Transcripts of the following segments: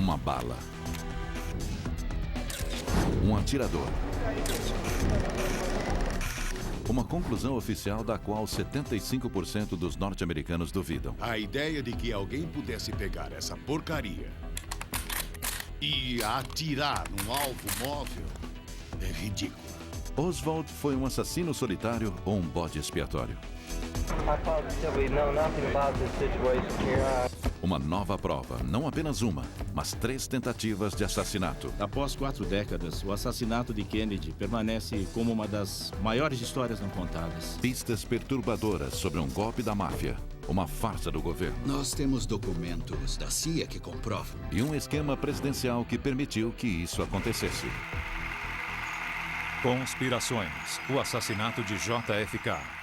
uma bala. Um atirador. Uma conclusão oficial da qual 75% dos norte-americanos duvidam. A ideia de que alguém pudesse pegar essa porcaria e atirar num alvo móvel é ridícula. Oswald foi um assassino solitário ou um bode expiatório? Uma nova prova, não apenas uma, mas 3 tentativas de assassinato. Após 4 décadas, o assassinato de Kennedy permanece como uma das maiores histórias não contadas. Pistas perturbadoras sobre um golpe da máfia, uma farsa do governo. Nós temos documentos da CIA que comprovam. E um esquema presidencial que permitiu que isso acontecesse. Conspirações, o assassinato de JFK.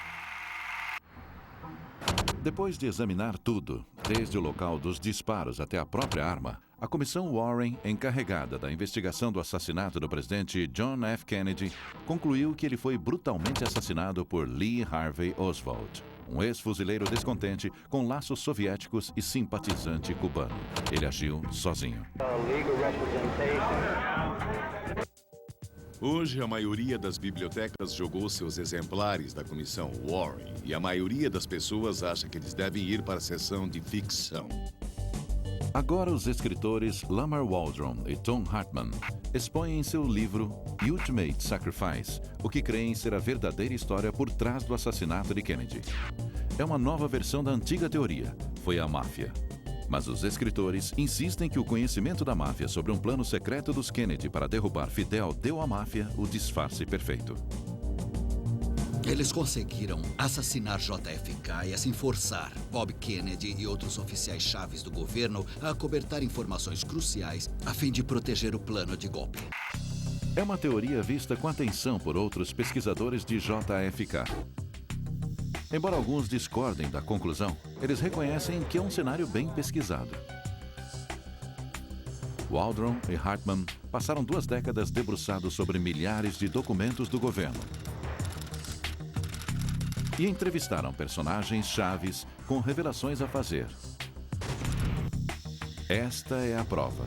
Depois de examinar tudo, desde o local dos disparos até a própria arma, a comissão Warren, encarregada da investigação do assassinato do presidente John F. Kennedy, concluiu que ele foi brutalmente assassinado por Lee Harvey Oswald, um ex-fuzileiro descontente com laços soviéticos e simpatizante cubano. Ele agiu sozinho. Hoje, a maioria das bibliotecas jogou seus exemplares da comissão Warren e a maioria das pessoas acha que eles devem ir para a seção de ficção. Agora os escritores Lamar Waldron e Tom Hartman expõem em seu livro Ultimate Sacrifice o que creem ser a verdadeira história por trás do assassinato de Kennedy. É uma nova versão da antiga teoria, foi a máfia. Mas os escritores insistem que o conhecimento da máfia sobre um plano secreto dos Kennedy para derrubar Fidel deu à máfia o disfarce perfeito. Eles conseguiram assassinar JFK e assim forçar Bob Kennedy e outros oficiais chaves do governo a acobertar informações cruciais a fim de proteger o plano de golpe. É uma teoria vista com atenção por outros pesquisadores de JFK. Embora alguns discordem da conclusão, eles reconhecem que é um cenário bem pesquisado. Waldron e Hartman passaram 2 décadas debruçados sobre milhares de documentos do governo e entrevistaram personagens chaves com revelações a fazer. Esta é a prova.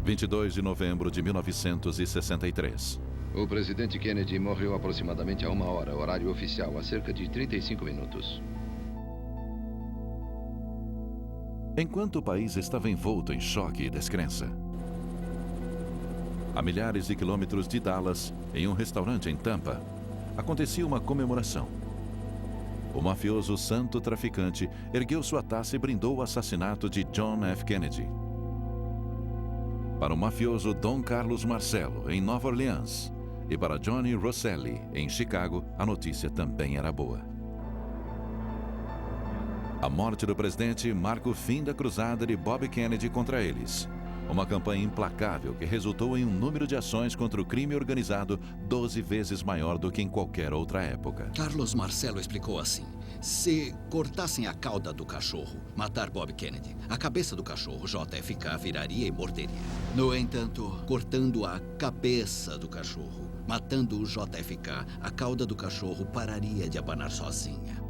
22 de novembro de 1963. O presidente Kennedy morreu aproximadamente a 1 hora, horário oficial, há cerca de 35 minutos. Enquanto o país estava envolto em choque e descrença, a milhares de quilômetros de Dallas, em um restaurante em Tampa, acontecia uma comemoração. O mafioso santo traficante ergueu sua taça e brindou o assassinato de John F. Kennedy. Para o mafioso Don Carlos Marcello, em Nova Orleans, e para Johnny Rosselli, em Chicago, a notícia também era boa. A morte do presidente marca o fim da cruzada de Bob Kennedy contra eles. Uma campanha implacável que resultou em um número de ações contra o crime organizado 12 vezes maior do que em qualquer outra época. Carlos Marcello explicou assim: se cortassem a cauda do cachorro, matar Bob Kennedy, a cabeça do cachorro, JFK, viraria e morderia. No entanto, cortando a cabeça do cachorro, matando o JFK, a cauda do cachorro pararia de abanar sozinha.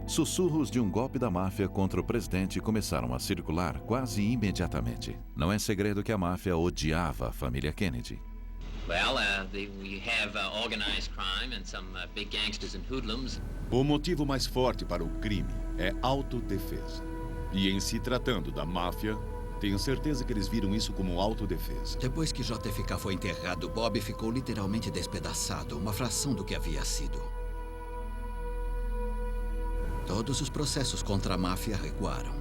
Sussurros de um golpe da máfia contra o presidente começaram a circular quase imediatamente. Não é segredo que a máfia odiava a família Kennedy. Well, we have organized crime and some big gangsters and hoodlums. O motivo mais forte para o crime é autodefesa. E em se tratando da máfia, tenho certeza que eles viram isso como autodefesa. Depois que JFK foi enterrado, Bob ficou literalmente despedaçado, uma fração do que havia sido. Todos os processos contra a máfia recuaram.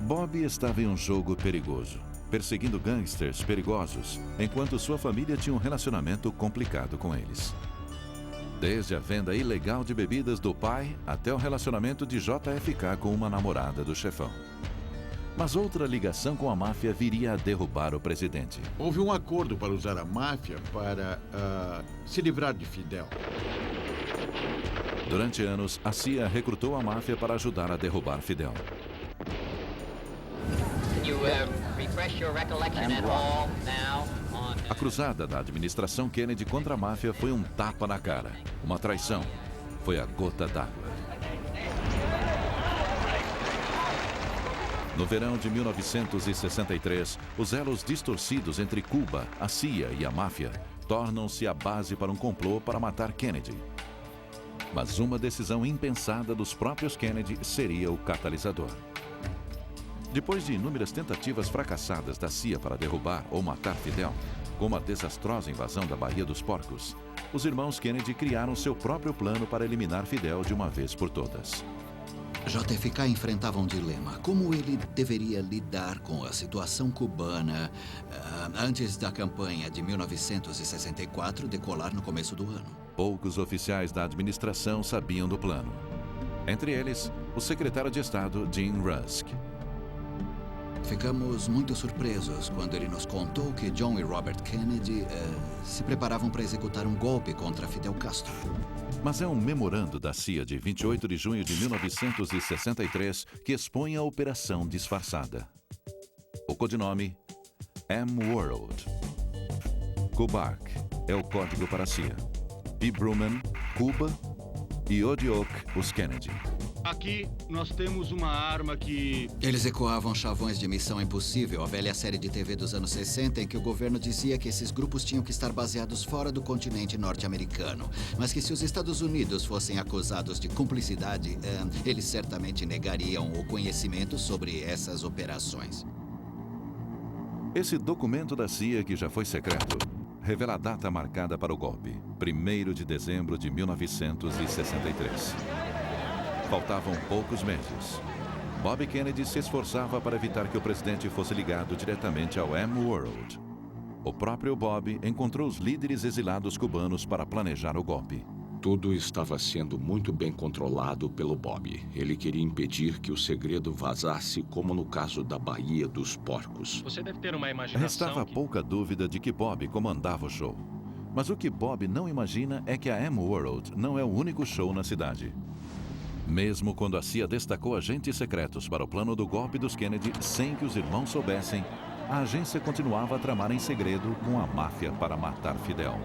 Bob estava em um jogo perigoso, perseguindo gangsters perigosos, enquanto sua família tinha um relacionamento complicado com eles. Desde a venda ilegal de bebidas do pai até o relacionamento de JFK com uma namorada do chefão. Mas outra ligação com a máfia viria a derrubar o presidente. Houve um acordo para usar a máfia para se livrar de Fidel. Durante anos, a CIA recrutou a máfia para ajudar a derrubar Fidel. A cruzada da administração Kennedy contra a máfia foi um tapa na cara, uma traição. Foi a gota d'água. No verão de 1963, os elos distorcidos entre Cuba, a CIA e a máfia tornam-se a base para um complô para matar Kennedy. Mas uma decisão impensada dos próprios Kennedy seria o catalisador. Depois de inúmeras tentativas fracassadas da CIA para derrubar ou matar Fidel, como a desastrosa invasão da Baía dos Porcos, os irmãos Kennedy criaram seu próprio plano para eliminar Fidel de uma vez por todas. JFK enfrentava um dilema. Como ele deveria lidar com a situação cubana antes da campanha de 1964 decolar no começo do ano? Poucos oficiais da administração sabiam do plano. Entre eles, o secretário de Estado, Jim Rusk. Ficamos muito surpresos quando ele nos contou que John e Robert Kennedy se preparavam para executar um golpe contra Fidel Castro. Mas é um memorando da CIA de 28 de junho de 1963 que expõe a operação disfarçada. O codinome M-World. Kubark é o código para a CIA. P. Bruman, Cuba e Odiok, os Kennedy. Aqui nós temos uma arma que... Eles ecoavam chavões de Missão Impossível, a velha série de TV dos anos 60, em que o governo dizia que esses grupos tinham que estar baseados fora do continente norte-americano, mas que se os Estados Unidos fossem acusados de cumplicidade, eles certamente negariam o conhecimento sobre essas operações. Esse documento da CIA, que já foi secreto, revela a data marcada para o golpe, 1º de dezembro de 1963. Faltavam poucos meses. Bob Kennedy se esforçava para evitar que o presidente fosse ligado diretamente ao M-World. O próprio Bob encontrou os líderes exilados cubanos para planejar o golpe. Tudo estava sendo muito bem controlado pelo Bob. Ele queria impedir que o segredo vazasse, como no caso da Baía dos Porcos. Você deve ter uma imaginação. Restava pouca dúvida de que Bob comandava o show. Mas o que Bob não imagina é que a M-World não é o único show na cidade. Mesmo quando a CIA destacou agentes secretos para o plano do golpe dos Kennedy sem que os irmãos soubessem, a agência continuava a tramar em segredo com a máfia para matar Fidel.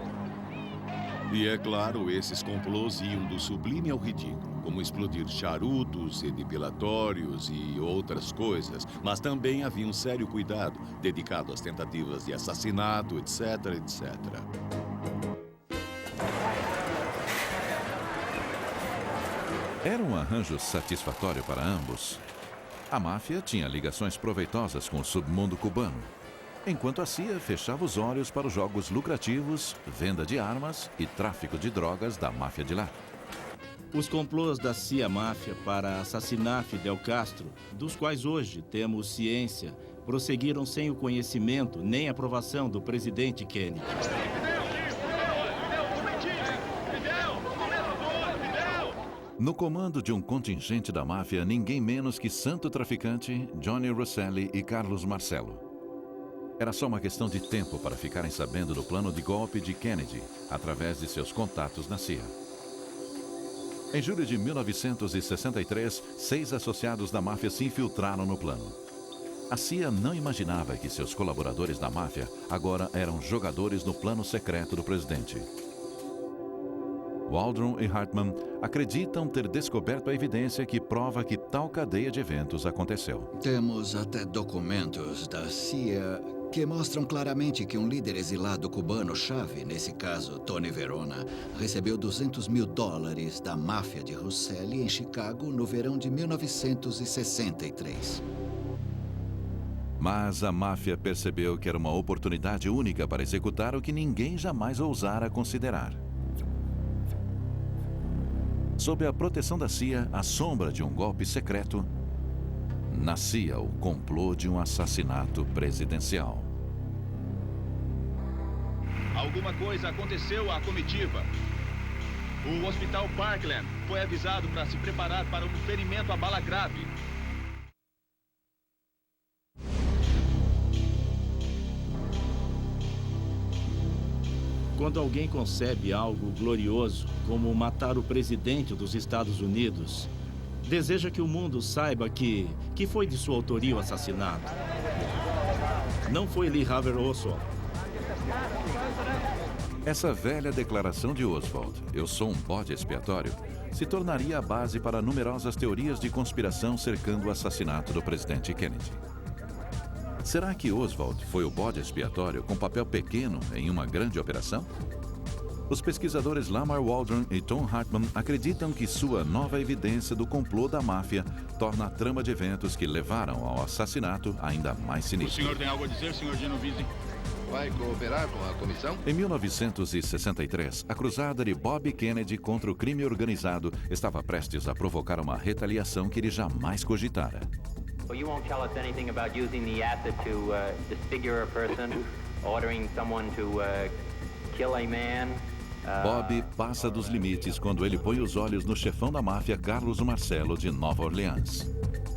E é claro, esses complôs iam do sublime ao ridículo, como explodir charutos e depilatórios e outras coisas, mas também havia um sério cuidado dedicado às tentativas de assassinato, etc, etc. Era um arranjo satisfatório para ambos. A máfia tinha ligações proveitosas com o submundo cubano, enquanto a CIA fechava os olhos para os jogos lucrativos, venda de armas e tráfico de drogas da máfia de lá. Os complôs da CIA-máfia para assassinar Fidel Castro, dos quais hoje temos ciência, prosseguiram sem o conhecimento nem aprovação do presidente Kennedy. No comando de um contingente da máfia, ninguém menos que santo traficante, Johnny Rosselli e Carlos Marcello. Era só uma questão de tempo para ficarem sabendo do plano de golpe de Kennedy, através de seus contatos na CIA. Em julho de 1963, 6 associados da máfia se infiltraram no plano. A CIA não imaginava que seus colaboradores da máfia agora eram jogadores no plano secreto do presidente. Waldron e Hartman acreditam ter descoberto a evidência que prova que tal cadeia de eventos aconteceu. Temos até documentos da CIA que mostram claramente que um líder exilado cubano-chave, nesse caso Tony Verona, recebeu $200 mil da máfia de Rosselli em Chicago no verão de 1963. Mas a máfia percebeu que era uma oportunidade única para executar o que ninguém jamais ousara considerar. Sob a proteção da CIA, à sombra de um golpe secreto, nascia o complô de um assassinato presidencial. Alguma coisa aconteceu à comitiva. O Hospital Parkland foi avisado para se preparar para um ferimento a bala grave. Quando alguém concebe algo glorioso, como matar o presidente dos Estados Unidos, deseja que o mundo saiba que foi de sua autoria o assassinato. Não foi Lee Harvey Oswald. Essa velha declaração de Oswald, "eu sou um bode expiatório", se tornaria a base para numerosas teorias de conspiração cercando o assassinato do presidente Kennedy. Será que Oswald foi o bode expiatório com papel pequeno em uma grande operação? Os pesquisadores Lamar Waldron e Tom Hartman acreditam que sua nova evidência do complô da máfia torna a trama de eventos que levaram ao assassinato ainda mais O é sinistra. senhor tem algo a dizer, senhor Genovese? Vai cooperar com a comissão? Em 1963, a cruzada de Bob Kennedy contra o crime organizado estava prestes a provocar uma retaliação que ele jamais cogitara. Well, you won't tell us anything about using the acid to disfigure a person, ordering someone to kill a man. Bob passa dos limites quando ele põe os olhos no chefão da máfia, Carlos Marcello, de Nova Orleans.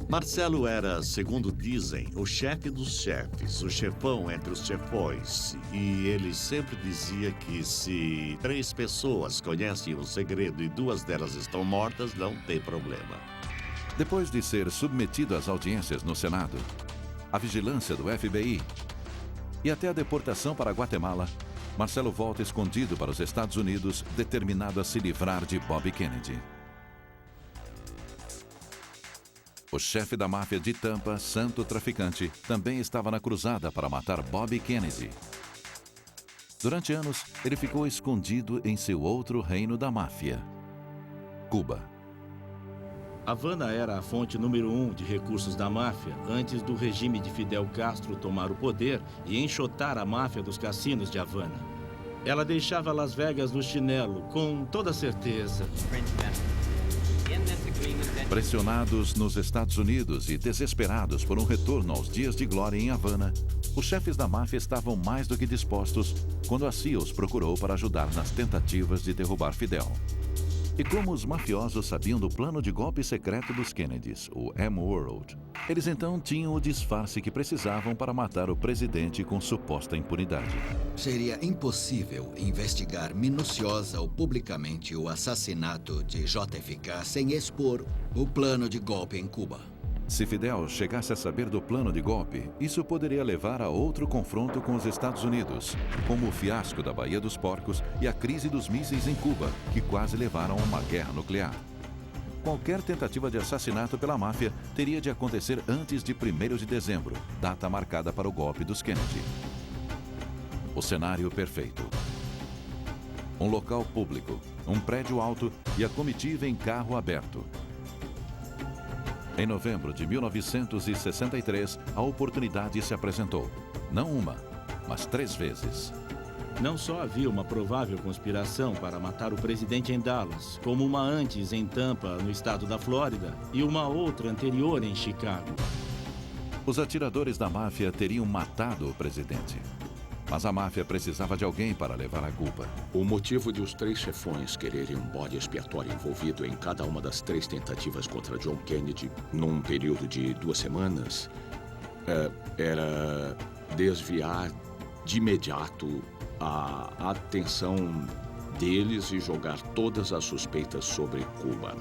Marcello era, segundo dizem, o chefe dos chefes, o chefão entre os chefões. E ele sempre dizia que se 3 pessoas conhecem um segredo e 2 delas estão mortas, não tem problema. Depois de ser submetido às audiências no Senado, à vigilância do FBI e até a deportação para Guatemala, Marcello volta escondido para os Estados Unidos, determinado a se livrar de Bob Kennedy. O chefe da máfia de Tampa, santo traficante, também estava na cruzada para matar Bob Kennedy. Durante anos, ele ficou escondido em seu outro reino da máfia, Cuba. Havana era a fonte número 1 de recursos da máfia antes do regime de Fidel Castro tomar o poder e enxotar a máfia dos cassinos de Havana. Ela deixava Las Vegas no chinelo, com toda certeza. Pressionados nos Estados Unidos e desesperados por um retorno aos dias de glória em Havana, os chefes da máfia estavam mais do que dispostos quando a CIA os procurou para ajudar nas tentativas de derrubar Fidel. E como os mafiosos sabiam do plano de golpe secreto dos Kennedys, o M-World, eles então tinham o disfarce que precisavam para matar o presidente com suposta impunidade. Seria impossível investigar minuciosa ou publicamente o assassinato de JFK sem expor o plano de golpe em Cuba. Se Fidel chegasse a saber do plano de golpe, isso poderia levar a outro confronto com os Estados Unidos, como o fiasco da Baía dos Porcos e a crise dos mísseis em Cuba, que quase levaram a uma guerra nuclear. Qualquer tentativa de assassinato pela máfia teria de acontecer antes de 1º de dezembro, data marcada para o golpe dos Kennedy. O cenário perfeito. Um local público, um prédio alto e a comitiva em carro aberto. Em novembro de 1963, a oportunidade se apresentou. Não uma, mas 3 vezes. Não só havia uma provável conspiração para matar o presidente em Dallas, como uma antes em Tampa, no estado da Flórida, e uma outra anterior em Chicago. Os atiradores da máfia teriam matado o presidente. Mas a máfia precisava de alguém para levar a culpa. O motivo de os 3 chefões quererem um bode expiatório envolvido em cada uma das 3 tentativas contra John Kennedy num período de 2 semanas era desviar de imediato a atenção deles e jogar todas as suspeitas sobre Cuba.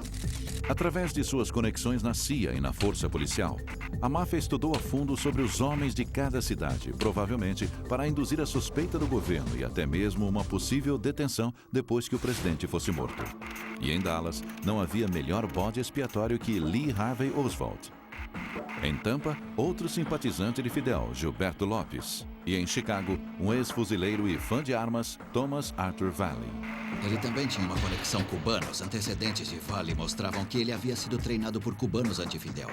Através de suas conexões na CIA e na força policial, a máfia estudou a fundo sobre os homens de cada cidade, provavelmente para induzir a suspeita do governo e até mesmo uma possível detenção depois que o presidente fosse morto. E em Dallas, não havia melhor bode expiatório que Lee Harvey Oswald. Em Tampa, outro simpatizante de Fidel, Gilberto Lopes. E em Chicago, um ex-fuzileiro e fã de armas, Thomas Arthur Valley. Ele também tinha uma conexão cubana. Os antecedentes de Valley mostravam que ele havia sido treinado por cubanos anti-Fidel.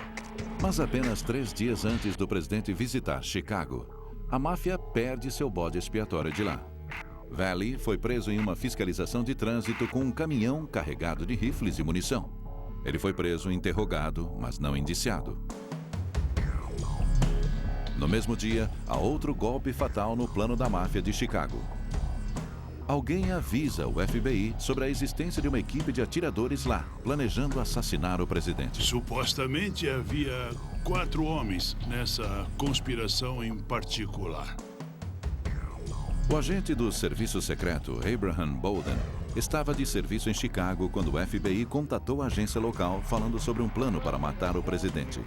Mas apenas 3 dias antes do presidente visitar Chicago, a máfia perde seu bode expiatório de lá. Valley foi preso em uma fiscalização de trânsito com um caminhão carregado de rifles e munição. Ele foi preso e interrogado, mas não indiciado. No mesmo dia, há outro golpe fatal no plano da máfia de Chicago. Alguém avisa o FBI sobre a existência de uma equipe de atiradores lá, planejando assassinar o presidente. Supostamente havia 4 homens nessa conspiração em particular. O agente do serviço secreto, Abraham Bolden, estava de serviço em Chicago quando o FBI contatou a agência local falando sobre um plano para matar o presidente.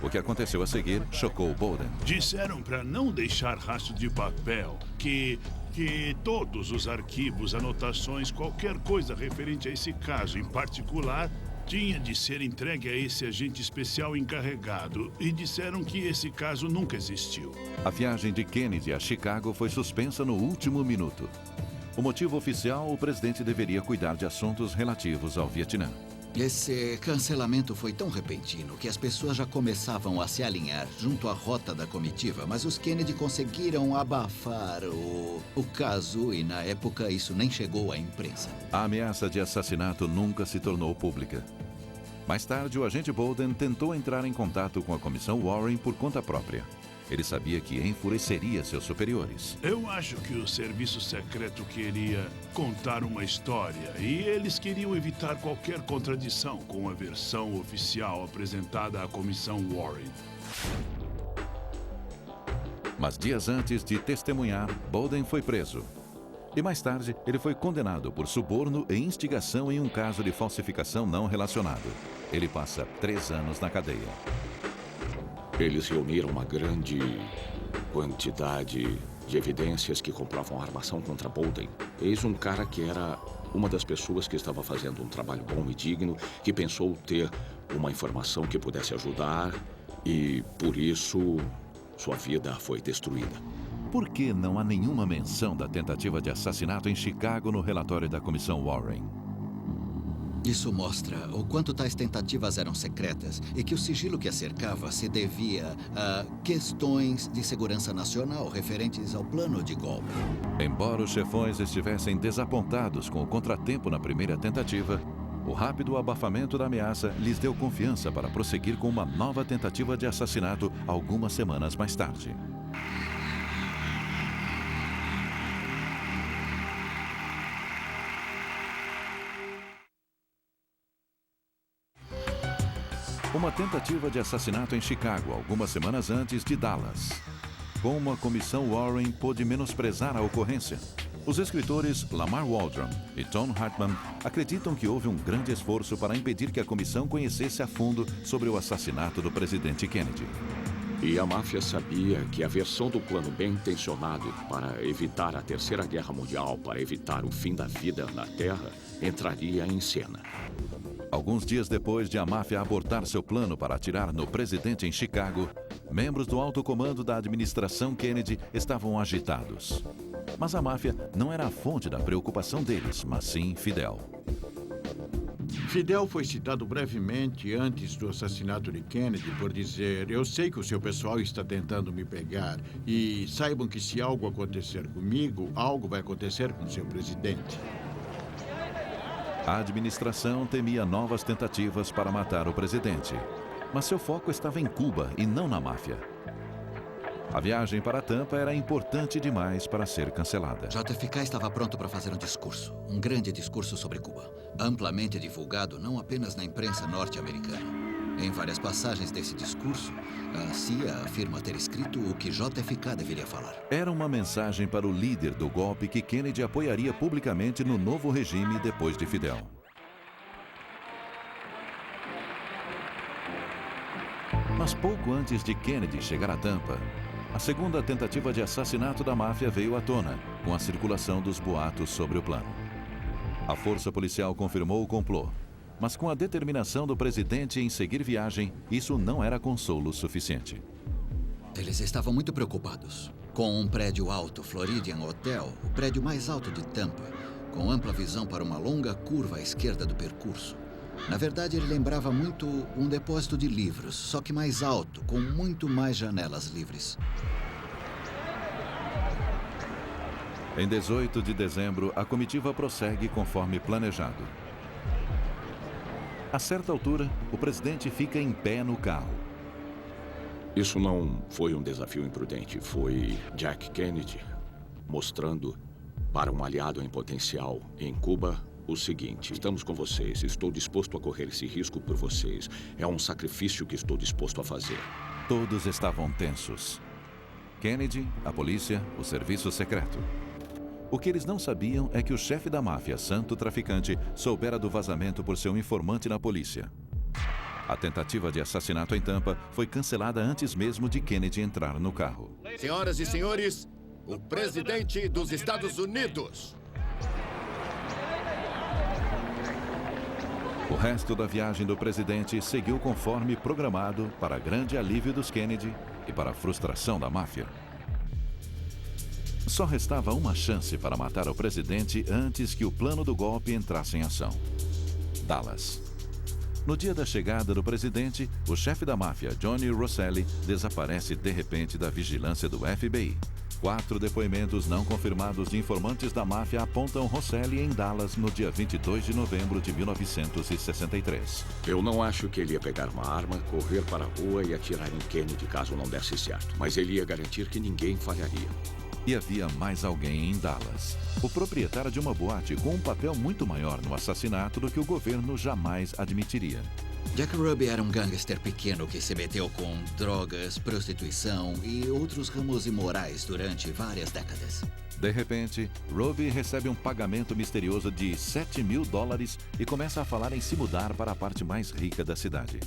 O que aconteceu a seguir chocou Bolden. Disseram para não deixar rastro de papel, que que todos os arquivos, anotações, qualquer coisa referente a esse caso em particular, tinha de ser entregue a esse agente especial encarregado. E disseram que esse caso nunca existiu. A viagem de Kennedy a Chicago foi suspensa no último minuto. O motivo oficial, o presidente deveria cuidar de assuntos relativos ao Vietnã. Esse cancelamento foi tão repentino que as pessoas já começavam a se alinhar junto à rota da comitiva, mas os Kennedy conseguiram abafar o caso e, na época, isso nem chegou à imprensa. A ameaça de assassinato nunca se tornou pública. Mais tarde, o agente Bolden tentou entrar em contato com a comissão Warren por conta própria. Ele sabia que enfureceria seus superiores. Eu acho que o serviço secreto queria contar uma história e eles queriam evitar qualquer contradição com a versão oficial apresentada à comissão Warren. Mas dias antes de testemunhar, Bolden foi preso. E mais tarde, ele foi condenado por suborno e instigação em um caso de falsificação não relacionado. Ele passa 3 anos na cadeia. Eles reuniram uma grande quantidade de evidências que comprovam a armação contra Bolden. Eis um cara que era uma das pessoas que estava fazendo um trabalho bom e digno, que pensou ter uma informação que pudesse ajudar e, por isso, sua vida foi destruída. Por que não há nenhuma menção da tentativa de assassinato em Chicago no relatório da comissão Warren? Isso mostra o quanto tais tentativas eram secretas e que o sigilo que a cercava se devia a questões de segurança nacional referentes ao plano de golpe. Embora os chefões estivessem desapontados com o contratempo na primeira tentativa, o rápido abafamento da ameaça lhes deu confiança para prosseguir com uma nova tentativa de assassinato algumas semanas mais tarde. Uma tentativa de assassinato em Chicago, algumas semanas antes de Dallas. Como a comissão Warren pôde menosprezar a ocorrência? Os escritores Lamar Waldron e Tom Hartman acreditam que houve um grande esforço para impedir que a comissão conhecesse a fundo sobre o assassinato do presidente Kennedy. E a máfia sabia que a versão do plano bem intencionado para evitar a Terceira Guerra Mundial, para evitar o fim da vida na Terra, entraria em cena. Alguns dias depois de a máfia abortar seu plano para atirar no presidente em Chicago, membros do alto comando da administração Kennedy estavam agitados. Mas a máfia não era a fonte da preocupação deles, mas sim Fidel. Fidel foi citado brevemente antes do assassinato de Kennedy por dizer: "Eu sei que o seu pessoal está tentando me pegar e saibam que se algo acontecer comigo, algo vai acontecer com seu presidente." A administração temia novas tentativas para matar o presidente, mas seu foco estava em Cuba e não na máfia. A viagem para Tampa era importante demais para ser cancelada. JFK estava pronto para fazer um grande discurso sobre Cuba, amplamente divulgado não apenas na imprensa norte-americana. Em várias passagens desse discurso, a CIA afirma ter escrito o que JFK deveria falar. Era uma mensagem para o líder do golpe que Kennedy apoiaria publicamente no novo regime depois de Fidel. Mas pouco antes de Kennedy chegar a Tampa, a segunda tentativa de assassinato da máfia veio à tona, com a circulação dos boatos sobre o plano. A força policial confirmou o complô, mas com a determinação do presidente em seguir viagem, isso não era consolo suficiente. Eles estavam muito preocupados. Com um prédio alto, Floridian Hotel, o prédio mais alto de Tampa, com ampla visão para uma longa curva à esquerda do percurso. Na verdade, ele lembrava muito um depósito de livros, só que mais alto, com muito mais janelas livres. Em 18 de dezembro, a comitiva prossegue conforme planejado. A certa altura, o presidente fica em pé no carro. Isso não foi um desafio imprudente, foi Jack Kennedy mostrando para um aliado em potencial em Cuba o seguinte: estamos com vocês, estou disposto a correr esse risco por vocês. É um sacrifício que estou disposto a fazer. Todos estavam tensos. Kennedy, a polícia, o serviço secreto. O que eles não sabiam é que o chefe da máfia, santo traficante, soubera do vazamento por seu informante na polícia. A tentativa de assassinato em Tampa foi cancelada antes mesmo de Kennedy entrar no carro. Senhoras e senhores, o presidente dos Estados Unidos. O resto da viagem do presidente seguiu conforme programado, para grande alívio dos Kennedy e para a frustração da máfia. Só restava uma chance para matar o presidente antes que o plano do golpe entrasse em ação: Dallas. No dia da chegada do presidente, o chefe da máfia, Johnny Rosselli, desaparece de repente da vigilância do FBI. 4 depoimentos não confirmados de informantes da máfia apontam Rosselli em Dallas no dia 22 de novembro de 1963. Eu não acho que ele ia pegar uma arma, correr para a rua e atirar em Kennedy caso não desse certo. Mas ele ia garantir que ninguém falharia. E havia mais alguém em Dallas. O proprietário de uma boate com um papel muito maior no assassinato do que o governo jamais admitiria. Jack Ruby era um gangster pequeno que se meteu com drogas, prostituição e outros ramos imorais durante várias décadas. De repente, Ruby recebe um pagamento misterioso de $7.000 e começa a falar em se mudar para a parte mais rica da cidade.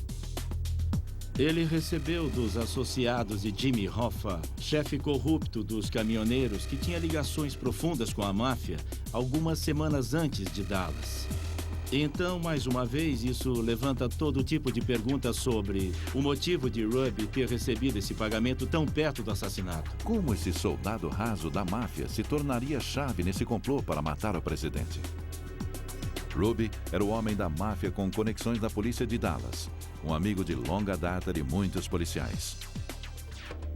Ele recebeu dos associados de Jimmy Hoffa, chefe corrupto dos caminhoneiros que tinha ligações profundas com a máfia, algumas semanas antes de Dallas. Então, mais uma vez, isso levanta todo tipo de perguntas sobre o motivo de Ruby ter recebido esse pagamento tão perto do assassinato. Como esse soldado raso da máfia se tornaria chave nesse complô para matar o presidente? Ruby era o homem da máfia com conexões da polícia de Dallas, um amigo de longa data de muitos policiais.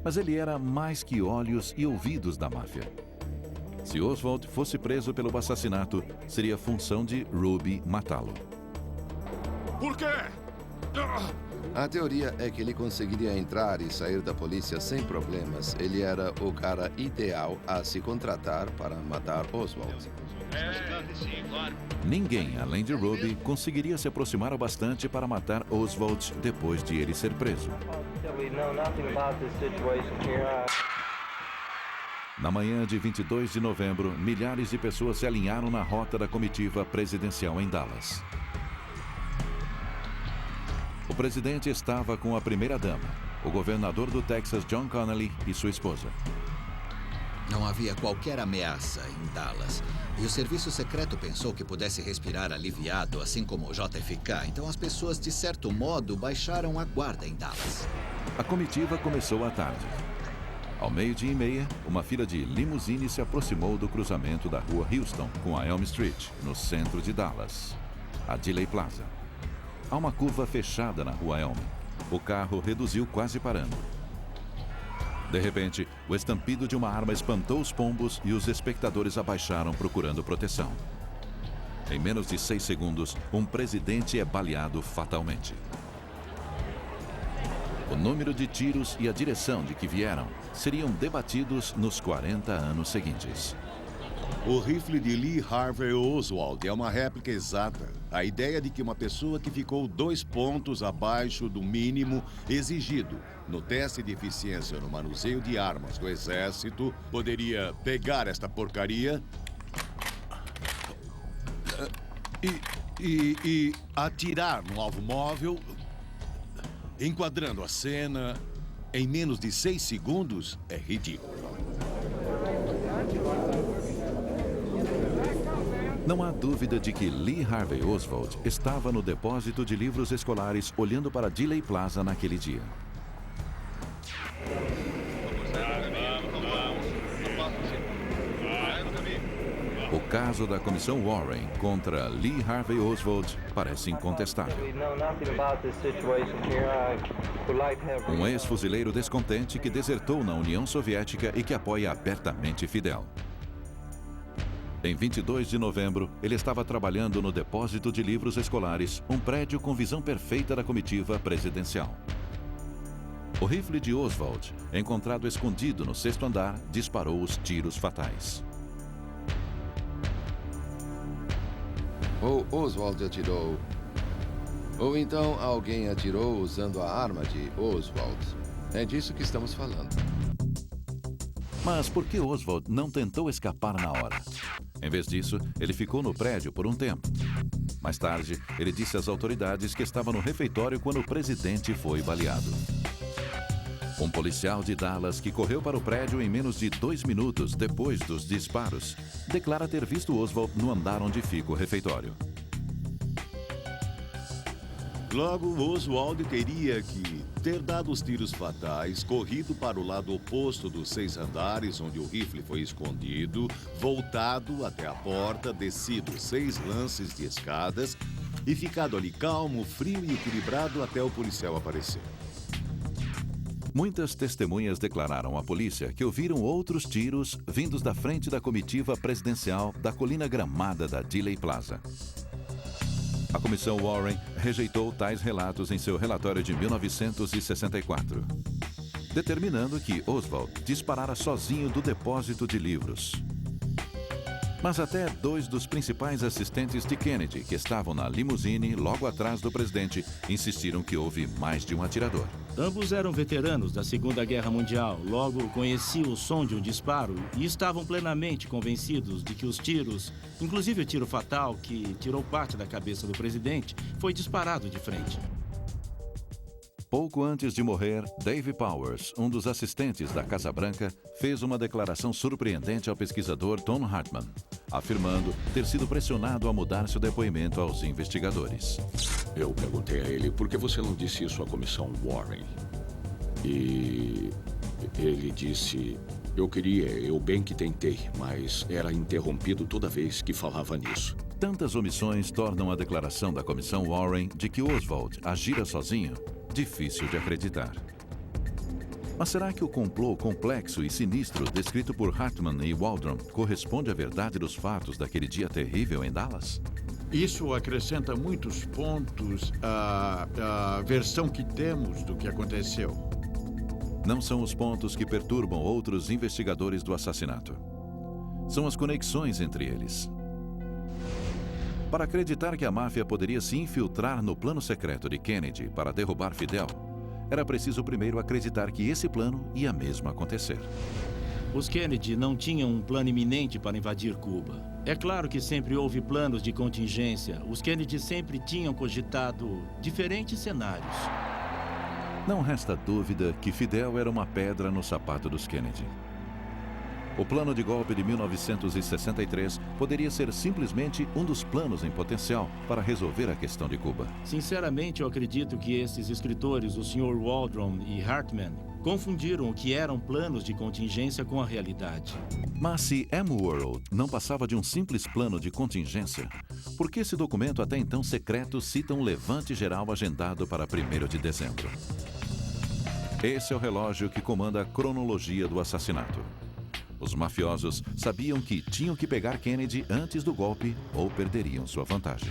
Mas ele era mais que olhos e ouvidos da máfia. Se Oswald fosse preso pelo assassinato, seria função de Ruby matá-lo. Por quê? A teoria é que ele conseguiria entrar e sair da polícia sem problemas. Ele era o cara ideal a se contratar para matar Oswald. Ninguém, além de Ruby, conseguiria se aproximar o bastante para matar Oswald depois de ele ser preso. Na manhã de 22 de novembro, milhares de pessoas se alinharam na rota da comitiva presidencial em Dallas. O presidente estava com a primeira-dama, o governador do Texas, John Connally, e sua esposa. Não havia qualquer ameaça em Dallas. E o serviço secreto pensou que pudesse respirar aliviado, assim como o JFK. Então as pessoas, de certo modo, baixaram a guarda em Dallas. A comitiva começou à tarde. Ao 12:30, uma fila de limusine se aproximou do cruzamento da rua Houston com a Elm Street, no centro de Dallas, a Dealey Plaza. Há uma curva fechada na rua Elm. O carro reduziu quase parando. De repente, o estampido de uma arma espantou os pombos e os espectadores abaixaram procurando proteção. Em menos de 6 segundos, um presidente é baleado fatalmente. O número de tiros e a direção de que vieram seriam debatidos nos 40 anos seguintes. O rifle de Lee Harvey Oswald é uma réplica exata. A ideia de que uma pessoa que ficou 2 pontos abaixo do mínimo exigido no teste de eficiência no manuseio de armas do Exército poderia pegar esta porcaria e atirar no alvo móvel, enquadrando a cena em menos de 6 segundos, é ridículo. Não há dúvida de que Lee Harvey Oswald estava no depósito de livros escolares olhando para Dealey Plaza naquele dia. O caso da Comissão Warren contra Lee Harvey Oswald parece incontestável. Um ex-fuzileiro descontente que desertou na União Soviética e que apoia abertamente Fidel. Em 22 de novembro, ele estava trabalhando no depósito de livros escolares, um prédio com visão perfeita da comitiva presidencial. O rifle de Oswald, encontrado escondido no 6º andar, disparou os tiros fatais. Ou Oswald atirou, ou então alguém atirou usando a arma de Oswald. É disso que estamos falando. Mas por que Oswald não tentou escapar na hora? Em vez disso, ele ficou no prédio por um tempo. Mais tarde, ele disse às autoridades que estava no refeitório quando o presidente foi baleado. Um policial de Dallas que correu para o prédio em menos de 2 minutos depois dos disparos declara ter visto Oswald no andar onde fica o refeitório. Logo, Oswald teria que ter dado os tiros fatais, corrido para o lado oposto dos 6 andares onde o rifle foi escondido, voltado até a porta, descido 6 lances de escadas e ficado ali calmo, frio e equilibrado até o policial aparecer. Muitas testemunhas declararam à polícia que ouviram outros tiros vindos da frente da comitiva presidencial da colina gramada da Dealey Plaza. A Comissão Warren rejeitou tais relatos em seu relatório de 1964, determinando que Oswald disparara sozinho do depósito de livros. Mas até 2 dos principais assistentes de Kennedy, que estavam na limusine logo atrás do presidente, insistiram que houve mais de um atirador. Ambos eram veteranos da Segunda Guerra Mundial, logo conheciam o som de um disparo e estavam plenamente convencidos de que os tiros, inclusive o tiro fatal que tirou parte da cabeça do presidente, foi disparado de frente. Pouco antes de morrer, Dave Powers, um dos assistentes da Casa Branca, fez uma declaração surpreendente ao pesquisador Tom Hartman, afirmando ter sido pressionado a mudar seu depoimento aos investigadores. Eu perguntei a ele por que você não disse isso à Comissão Warren. E ele disse, eu bem que tentei, mas era interrompido toda vez que falava nisso. Tantas omissões tornam a declaração da Comissão Warren de que Oswald agira sozinho difícil de acreditar. Mas será que o complô complexo e sinistro descrito por Hartman e Waldron corresponde à verdade dos fatos daquele dia terrível em Dallas? Isso acrescenta muitos pontos à versão que temos do que aconteceu. Não são os pontos que perturbam outros investigadores do assassinato. São as conexões entre eles. Para acreditar que a máfia poderia se infiltrar no plano secreto de Kennedy para derrubar Fidel, era preciso primeiro acreditar que esse plano ia mesmo acontecer. Os Kennedy não tinham um plano iminente para invadir Cuba. É claro que sempre houve planos de contingência. Os Kennedy sempre tinham cogitado diferentes cenários. Não resta dúvida que Fidel era uma pedra no sapato dos Kennedy. O plano de golpe de 1963 poderia ser simplesmente um dos planos em potencial para resolver a questão de Cuba. Sinceramente, eu acredito que esses escritores, o Sr. Waldron e Hartman, confundiram o que eram planos de contingência com a realidade. Mas se M-World não passava de um simples plano de contingência, por que esse documento até então secreto cita um levante geral agendado para 1º de dezembro? Esse é o relógio que comanda a cronologia do assassinato. Os mafiosos sabiam que tinham que pegar Kennedy antes do golpe ou perderiam sua vantagem.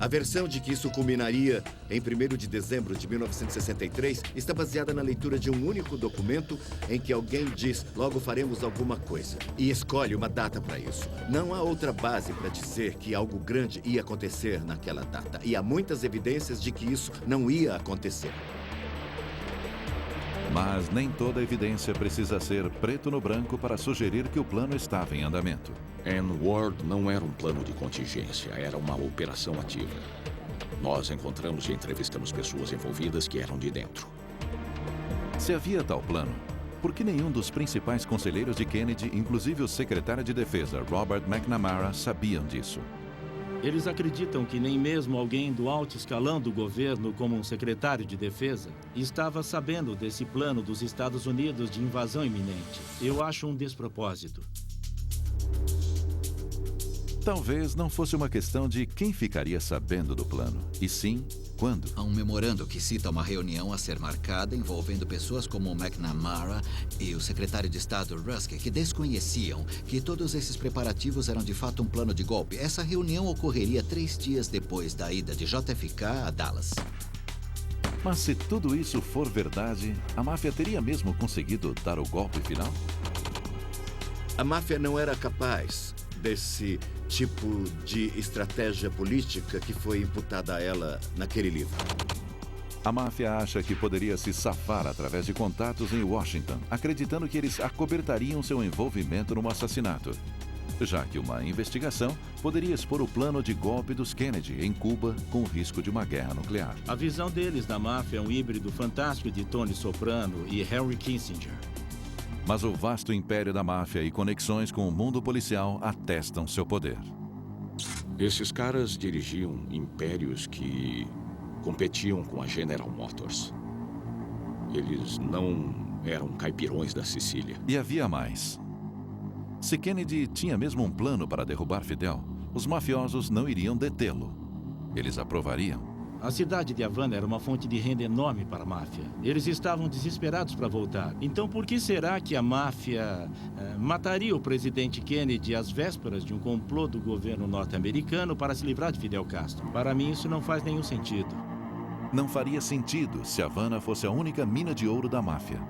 A versão de que isso culminaria em 1º de dezembro de 1963 está baseada na leitura de um único documento em que alguém diz, logo faremos alguma coisa, e escolhe uma data para isso. Não há outra base para dizer que algo grande ia acontecer naquela data, e há muitas evidências de que isso não ia acontecer. Mas nem toda evidência precisa ser preto no branco para sugerir que o plano estava em andamento. N-Word não era um plano de contingência, era uma operação ativa. Nós encontramos e entrevistamos pessoas envolvidas que eram de dentro. Se havia tal plano, por que nenhum dos principais conselheiros de Kennedy, inclusive o secretário de Defesa, Robert McNamara, sabiam disso? Eles acreditam que nem mesmo alguém do alto escalão do governo, como um secretário de defesa, estava sabendo desse plano dos Estados Unidos de invasão iminente. Eu acho um despropósito. Talvez não fosse uma questão de quem ficaria sabendo do plano, e sim quando. Há um memorando que cita uma reunião a ser marcada envolvendo pessoas como McNamara e o secretário de Estado Rusk, que desconheciam que todos esses preparativos eram de fato um plano de golpe. Essa reunião ocorreria 3 dias depois da ida de JFK a Dallas. Mas se tudo isso for verdade, a máfia teria mesmo conseguido dar o golpe final? A máfia não era capaz desse tipo de estratégia política que foi imputada a ela naquele livro. A máfia acha que poderia se safar através de contatos em Washington, acreditando que eles acobertariam seu envolvimento no assassinato. já que uma investigação poderia expor o plano de golpe dos Kennedy em Cuba com o risco de uma guerra nuclear. A visão deles da máfia é um híbrido fantástico de Tony Soprano e Henry Kissinger. Mas o vasto império da máfia e conexões com o mundo policial atestam seu poder. Esses caras dirigiam impérios que competiam com a General Motors. Eles não eram caipirões da Sicília. E havia mais. Se Kennedy tinha mesmo um plano para derrubar Fidel, os mafiosos não iriam detê-lo. Eles aprovariam. A cidade de Havana era uma fonte de renda enorme para a máfia. Eles estavam desesperados para voltar. Então, por que será que a máfia mataria o presidente Kennedy às vésperas de um complô do governo norte-americano para se livrar de Fidel Castro? Para mim, isso não faz nenhum sentido. Não faria sentido se Havana fosse a única mina de ouro da máfia.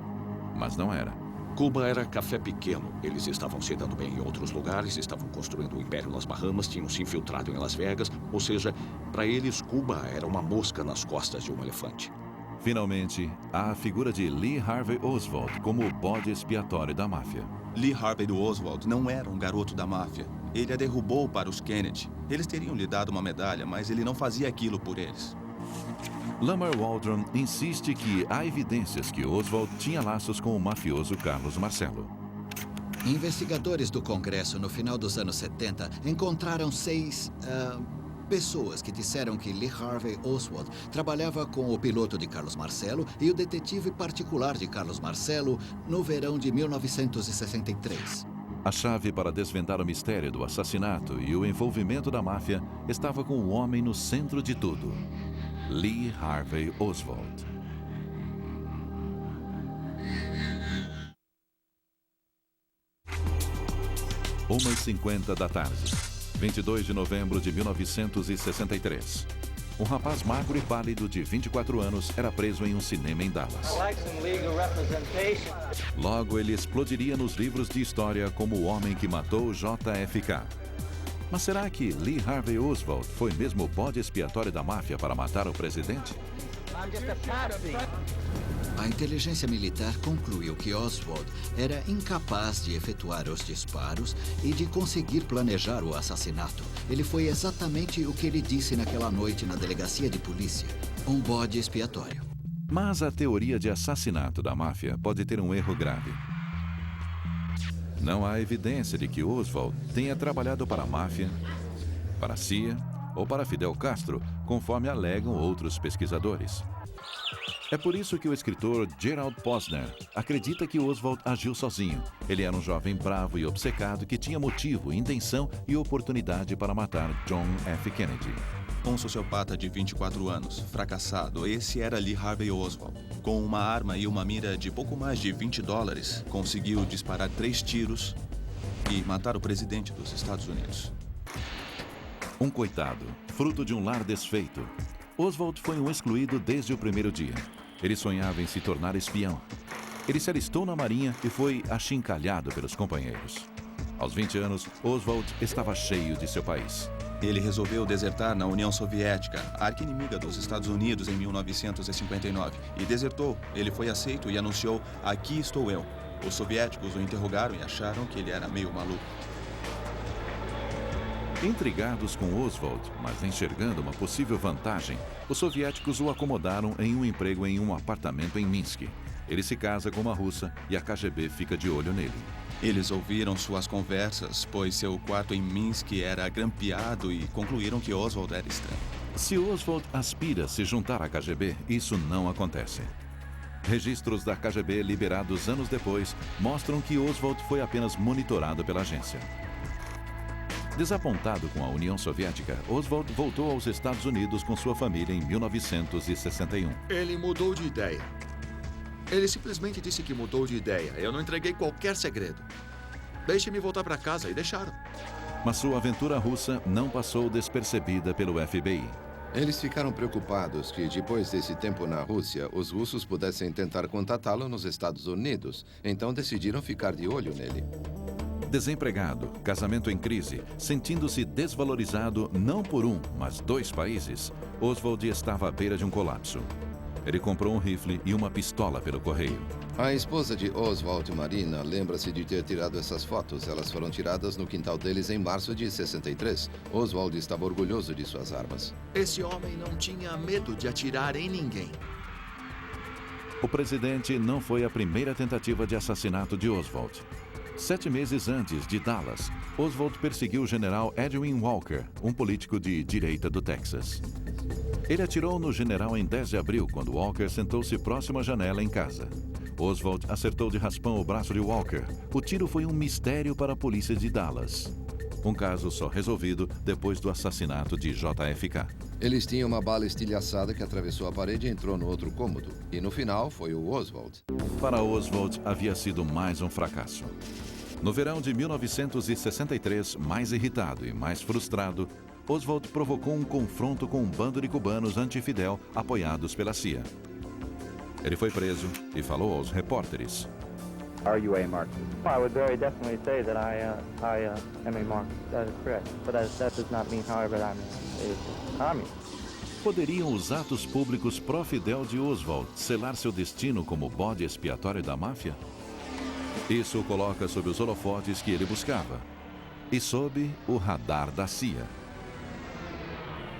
Mas não era. Cuba era café pequeno. Eles estavam se dando bem em outros lugares, estavam construindo um império nas Bahamas, tinham se infiltrado em Las Vegas. Ou seja, para eles, Cuba era uma mosca nas costas de um elefante. Finalmente, há a figura de Lee Harvey Oswald como o bode expiatório da máfia. Lee Harvey Oswald não era um garoto da máfia. Ele a derrubou para os Kennedy. Eles teriam lhe dado uma medalha, mas ele não fazia aquilo por eles. Lamar Waldron insiste que há evidências que Oswald tinha laços com o mafioso Carlos Marcello. Investigadores do Congresso, no final dos anos 70, encontraram 6 pessoas que disseram que Lee Harvey Oswald trabalhava com o piloto de Carlos Marcello e o detetive particular de Carlos Marcello no verão de 1963. A chave para desvendar o mistério do assassinato e o envolvimento da máfia estava com o homem no centro de tudo. Lee Harvey Oswald. Uma e 50 da tarde, 22 de novembro de 1963. Um rapaz magro e pálido de 24 anos era preso em um cinema em Dallas. Logo, ele explodiria nos livros de história como o homem que matou JFK. Mas será que Lee Harvey Oswald foi mesmo o bode expiatório da máfia para matar o presidente? A inteligência militar concluiu que Oswald era incapaz de efetuar os disparos e de conseguir planejar o assassinato. Ele foi exatamente o que ele disse naquela noite na delegacia de polícia. Um bode expiatório. Mas a teoria de assassinato da máfia pode ter um erro grave. Não há evidência de que Oswald tenha trabalhado para a máfia, para a CIA ou para Fidel Castro, conforme alegam outros pesquisadores. É por isso que o escritor Gerald Posner acredita que Oswald agiu sozinho. Ele era um jovem bravo e obcecado que tinha motivo, intenção e oportunidade para matar John F. Kennedy. Um sociopata de 24 anos, fracassado, esse era Lee Harvey Oswald. Com uma arma e uma mira de pouco mais de $20, conseguiu disparar 3 tiros e matar o presidente dos Estados Unidos. Um coitado, fruto de um lar desfeito. Oswald foi um excluído desde o primeiro dia. Ele sonhava em se tornar espião. Ele se alistou na marinha e foi achincalhado pelos companheiros. Aos 20 anos, Oswald estava cheio de seu país. Ele resolveu desertar na União Soviética, a arqui-inimiga dos Estados Unidos, em 1959. E desertou. Ele foi aceito e anunciou: "Aqui estou eu." Os soviéticos o interrogaram e acharam que ele era meio maluco. Intrigados com Oswald, mas enxergando uma possível vantagem, os soviéticos o acomodaram em um emprego em um apartamento em Minsk. Ele se casa com uma russa e a KGB fica de olho nele. Eles ouviram suas conversas, pois seu quarto em Minsk era grampeado e concluíram que Oswald era estranho. Se Oswald aspira a se juntar à KGB, isso não acontece. Registros da KGB liberados anos depois mostram que Oswald foi apenas monitorado pela agência. Desapontado com a União Soviética, Oswald voltou aos Estados Unidos com sua família em 1961. Ele mudou de ideia. Ele simplesmente disse que mudou de ideia. Eu não entreguei qualquer segredo. Deixe-me voltar para casa, e deixaram. Mas sua aventura russa não passou despercebida pelo FBI. Eles ficaram preocupados que, depois desse tempo na Rússia, os russos pudessem tentar contatá-lo nos Estados Unidos. Então decidiram ficar de olho nele. Desempregado, casamento em crise, sentindo-se desvalorizado não por um, mas 2 países, Oswald estava à beira de um colapso. Ele comprou um rifle e uma pistola pelo correio. A esposa de Oswald, Marina, lembra-se de ter tirado essas fotos. Elas foram tiradas no quintal deles em março de 63. Oswald estava orgulhoso de suas armas. Esse homem não tinha medo de atirar em ninguém. O presidente não foi a primeira tentativa de assassinato de Oswald. 7 meses antes de Dallas, Oswald perseguiu o general Edwin Walker, um político de direita do Texas. Ele atirou no general em 10 de abril, quando Walker sentou-se próximo à janela em casa. Oswald acertou de raspão o braço de Walker. O tiro foi um mistério para a polícia de Dallas. Um caso só resolvido depois do assassinato de JFK. Eles tinham uma bala estilhaçada que atravessou a parede e entrou no outro cômodo. E no final foi o Oswald. Para Oswald, havia sido mais um fracasso. No verão de 1963, mais irritado e mais frustrado, Oswald provocou um confronto com um bando de cubanos anti-Fidel apoiados pela CIA. Ele foi preso e falou aos repórteres. Are you a Marxist? I would very definitely say that I am a Marxist. That is correct. But that does not mean, however, that I'm a communist. Poderiam os atos públicos pró-Fidel de Oswald selar seu destino como bode expiatório da máfia? Isso o coloca sob os holofotes que ele buscava e sob o radar da CIA.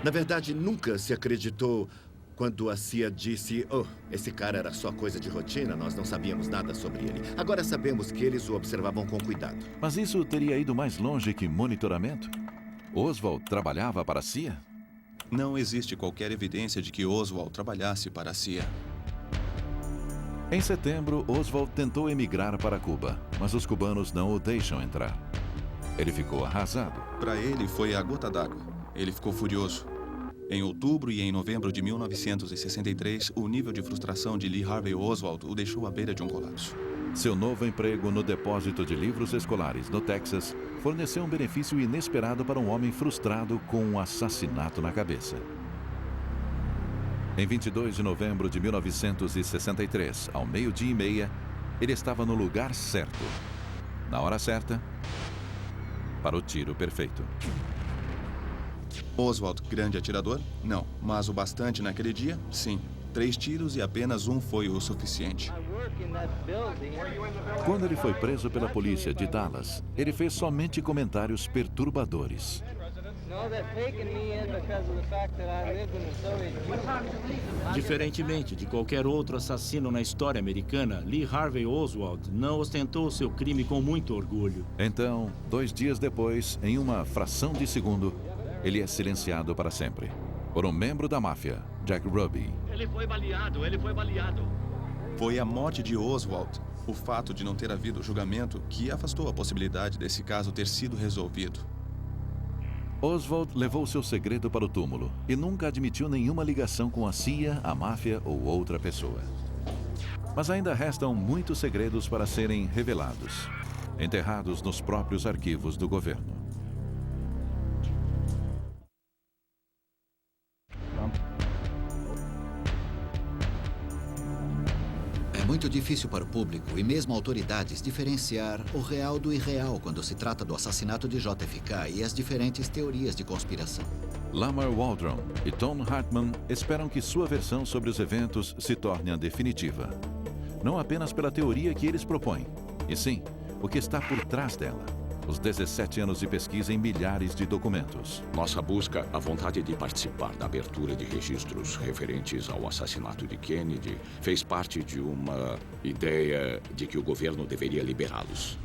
Na verdade, nunca se acreditou quando a CIA disse: "Oh, esse cara era só coisa de rotina, nós não sabíamos nada sobre ele. Agora sabemos que eles o observavam com cuidado." Mas isso teria ido mais longe que monitoramento? Oswald trabalhava para a CIA? Não existe qualquer evidência de que Oswald trabalhasse para a CIA. Em setembro, Oswald tentou emigrar para Cuba, mas os cubanos não o deixam entrar. Ele ficou arrasado. Para ele, foi a gota d'água. Ele ficou furioso. Em outubro e em novembro de 1963, o nível de frustração de Lee Harvey Oswald o deixou à beira de um colapso. Seu novo emprego no depósito de livros escolares no Texas forneceu um benefício inesperado para um homem frustrado com um assassinato na cabeça. Em 22 de novembro de 1963, ao 12:30, ele estava no lugar certo, na hora certa, para o tiro perfeito. Oswald, grande atirador? Não. Mas o bastante naquele dia? Sim. 3 tiros e apenas um foi o suficiente. Quando ele foi preso pela polícia de Dallas, ele fez somente comentários perturbadores. Diferentemente de qualquer outro assassino na história americana, Lee Harvey Oswald não ostentou seu crime com muito orgulho. Então, 2 dias depois, em uma fração de segundo, ele é silenciado para sempre por um membro da máfia, Jack Ruby. Ele foi baleado, ele foi baleado. Foi a morte de Oswald, o fato de não ter havido julgamento, que afastou a possibilidade desse caso ter sido resolvido. Oswald levou seu segredo para o túmulo e nunca admitiu nenhuma ligação com a CIA, a máfia ou outra pessoa. Mas ainda restam muitos segredos para serem revelados, enterrados nos próprios arquivos do governo. É muito difícil para o público e mesmo autoridades diferenciar o real do irreal quando se trata do assassinato de JFK e as diferentes teorias de conspiração. Lamar Waldron e Tom Hartman esperam que sua versão sobre os eventos se torne a definitiva. Não apenas pela teoria que eles propõem, e sim o que está por trás dela. Os 17 anos de pesquisa em milhares de documentos. Nossa busca, a vontade de participar da abertura de registros referentes ao assassinato de Kennedy, fez parte de uma ideia de que o governo deveria liberá-los.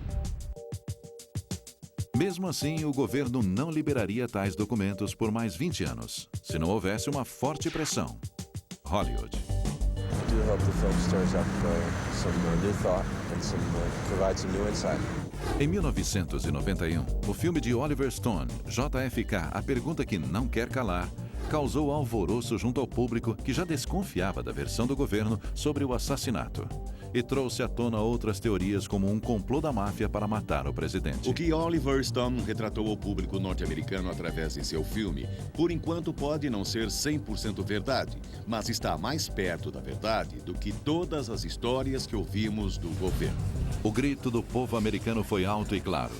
Mesmo assim, o governo não liberaria tais documentos por mais 20 anos, se não houvesse uma forte pressão. Hollywood. I do hope the film stirs up some new thought and provides some new insight. Em 1991, o filme de Oliver Stone, JFK, A Pergunta que Não Quer Calar, causou alvoroço junto ao público que já desconfiava da versão do governo sobre o assassinato e trouxe à tona outras teorias como um complô da máfia para matar o presidente. O que Oliver Stone retratou ao público norte-americano através de seu filme, por enquanto pode não ser 100% verdade, mas está mais perto da verdade do que todas as histórias que ouvimos do governo. O grito do povo americano foi alto e claro.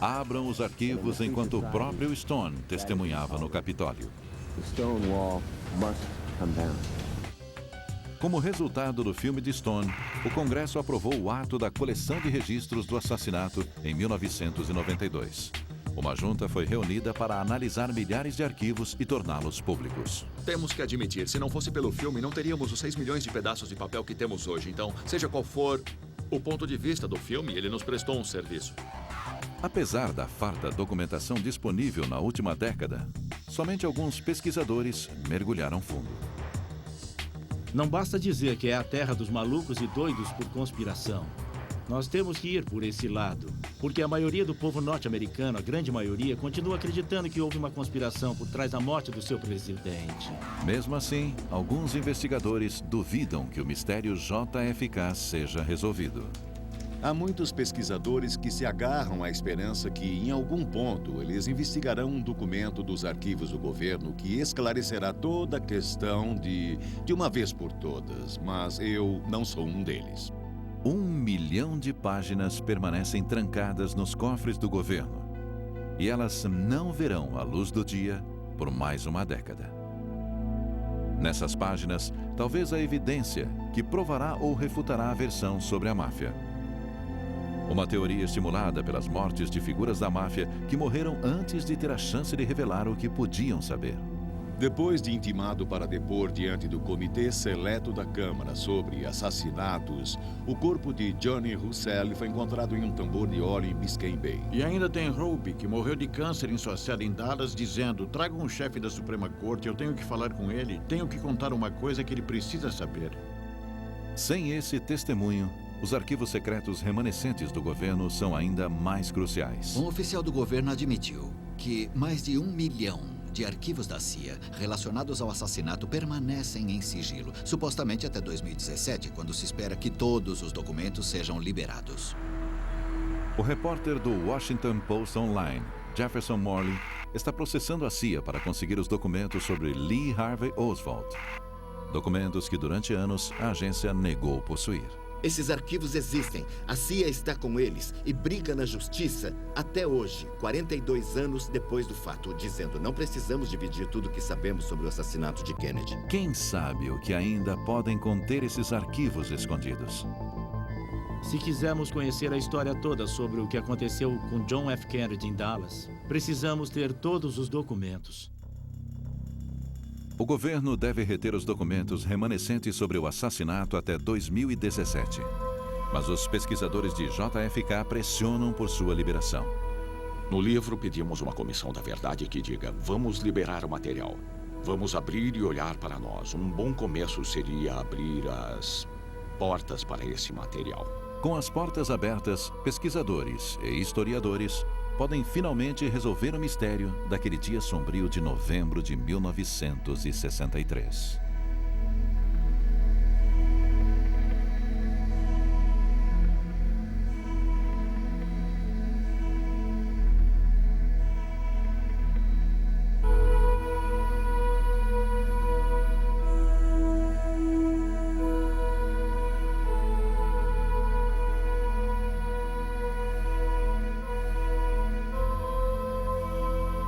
Abram os arquivos enquanto o próprio Stone testemunhava no Capitólio. The stone wall must come down. Como resultado do filme de Stone, o Congresso aprovou o ato da coleção de registros do assassinato em 1992. Uma junta foi reunida para analisar milhares de arquivos e torná-los públicos. Temos que admitir, se não fosse pelo filme, não teríamos os 6 milhões de pedaços de papel que temos hoje. Então, seja qual for o ponto de vista do filme, ele nos prestou um serviço. Apesar da farta documentação disponível na última década, somente alguns pesquisadores mergulharam fundo. Não basta dizer que é a terra dos malucos e doidos por conspiração. Nós temos que ir por esse lado, porque a maioria do povo norte-americano, a grande maioria, continua acreditando que houve uma conspiração por trás da morte do seu presidente. Mesmo assim, alguns investigadores duvidam que o mistério JFK seja resolvido. Há muitos pesquisadores que se agarram à esperança que, em algum ponto, eles investigarão um documento dos arquivos do governo que esclarecerá toda a questão de uma vez por todas, mas eu não sou um deles. 1 milhão de páginas permanecem trancadas nos cofres do governo. E elas não verão a luz do dia por mais uma década. Nessas páginas, talvez a evidência que provará ou refutará a versão sobre a máfia. Uma teoria estimulada pelas mortes de figuras da máfia que morreram antes de ter a chance de revelar o que podiam saber. Depois de intimado para depor diante do Comitê Seleto da Câmara sobre assassinatos, o corpo de Johnny Russell foi encontrado em um tambor de óleo em Biscayne Bay. E ainda tem Ruby, que morreu de câncer em sua cela em Dallas, dizendo: traga um chefe da Suprema Corte, eu tenho que falar com ele, tenho que contar uma coisa que ele precisa saber. Sem esse testemunho, os arquivos secretos remanescentes do governo são ainda mais cruciais. Um oficial do governo admitiu que mais de 1 milhão de arquivos da CIA relacionados ao assassinato permanecem em sigilo, supostamente até 2017, quando se espera que todos os documentos sejam liberados. O repórter do Washington Post Online, Jefferson Morley, está processando a CIA para conseguir os documentos sobre Lee Harvey Oswald. Documentos que durante anos a agência negou possuir. Esses arquivos existem, a CIA está com eles e briga na justiça até hoje, 42 anos depois do fato, dizendo: não precisamos dividir tudo o que sabemos sobre o assassinato de Kennedy. Quem sabe o que ainda podem conter esses arquivos escondidos? Se quisermos conhecer a história toda sobre o que aconteceu com John F. Kennedy em Dallas, precisamos ter todos os documentos. O governo deve reter os documentos remanescentes sobre o assassinato até 2017. Mas os pesquisadores de JFK pressionam por sua liberação. No livro, pedimos uma comissão da verdade que diga: vamos liberar o material. Vamos abrir e olhar para nós. Um bom começo seria abrir as portas para esse material. Com as portas abertas, pesquisadores e historiadores podem finalmente resolver o mistério daquele dia sombrio de novembro de 1963.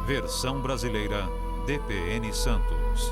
Versão brasileira, DPN Santos.